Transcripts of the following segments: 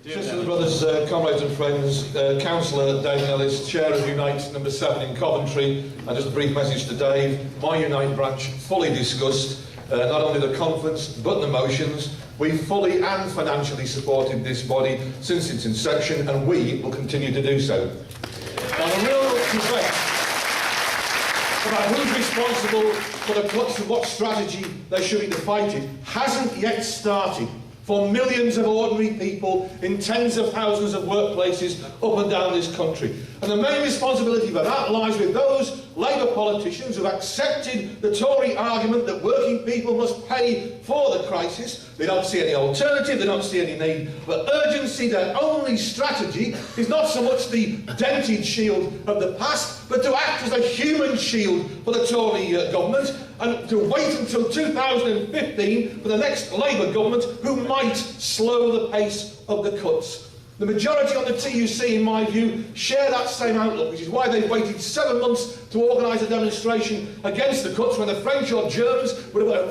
Sisters and brothers, comrades and friends, Councillor Dave Nellist, Chair of Unite number 7 in Coventry, and just a brief message to Dave. My Unite branch fully discussed not only the conference but the motions. We fully and financially supported this body since its inception, and we will continue to do so. Now, the real debate about who's responsible for the cuts and what strategy there should be to fight it hasn't yet started for millions of ordinary people in tens of thousands of workplaces up and down this country. And the main responsibility for that lies with those Labour politicians who have accepted the Tory argument that working people must pay for the crisis. They don't see any alternative, they don't see any need for urgency. Their only strategy is not so much the dented shield of the past, but to act as a human shield for the Tory government, and to wait until 2015 for the next Labour government who might slow the pace of the cuts. The majority on the TUC, in my view, share that same outlook, which is why they've waited 7 months to organise a demonstration against the cuts when the French or Germans,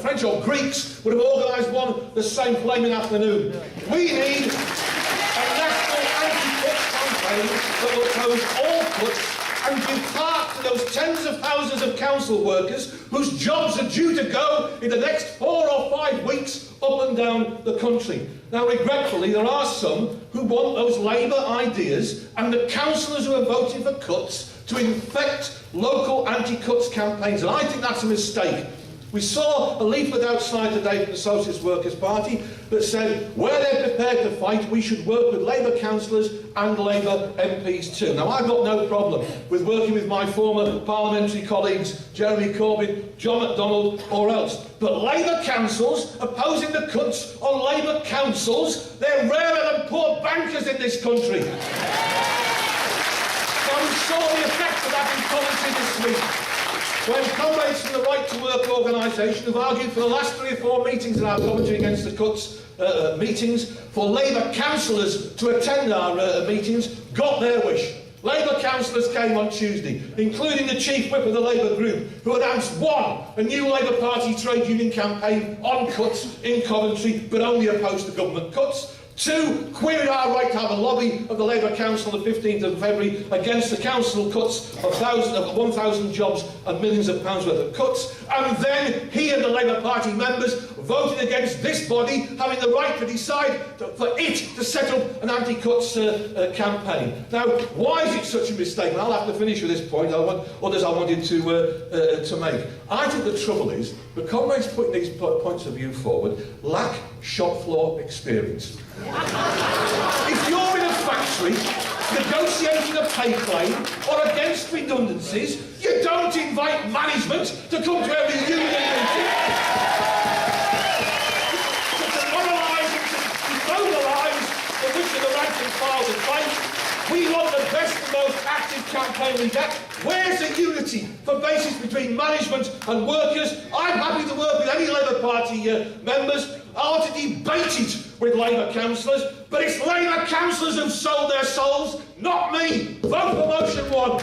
French or Greeks, would have organised one the same flaming afternoon. We need a national anti-cut campaign that will oppose all cuts and give heart to those tens of thousands of council workers whose jobs are due to go in the next 4 or 5 weeks up and down the country. Now, regretfully, there are some who want those Labour ideas and the councillors who are voting for cuts to infect local anti-cuts campaigns, and I think that's a mistake. We saw a leaflet outside today from the Socialist Workers' Party that said where they're prepared to fight, we should work with Labour councillors and Labour MPs too. Now, I've got no problem with working with my former parliamentary colleagues, Jeremy Corbyn, John McDonnell or else. But Labour councils opposing the cuts on Labour councils, they're rarer than poor bankers in this country. Now, we saw the effect of that in Coventry this week, when comrades from the Right to Work organisation have argued for the last 3 or 4 meetings in our Coventry against the cuts meetings, for Labour councillors to attend our meetings, got their wish. Labour councillors came on Tuesday, including the Chief Whip of the Labour group, who announced 1, a new Labour Party trade union campaign on cuts in Coventry, but only opposed to government cuts. 2, queried our right to have a lobby of the Labour Council on the 15th of February against the council cuts of 1,000 jobs and millions of pounds worth of cuts. And then he and the Labour Party members voted against this body having the right to decide for it to set up an anti-cuts campaign. Now, why is it such a mistake? And I'll have to finish with this point. Others I wanted to make. I think the trouble is the comrades putting these points of view forward lack shop floor experience. If you're in a factory negotiating a pay claim or against redundancies, you don't invite management to come to every union meeting. To moralise and to mobilise the wish of the rank and file of fight. We want the best and most active campaign we get. Where's the unity for basis between management and workers? I'm happy to work with any Labour Party members. I want to debate it with Labour councillors, but it's Labour councillors who've sold their souls, not me. Vote for motion 1.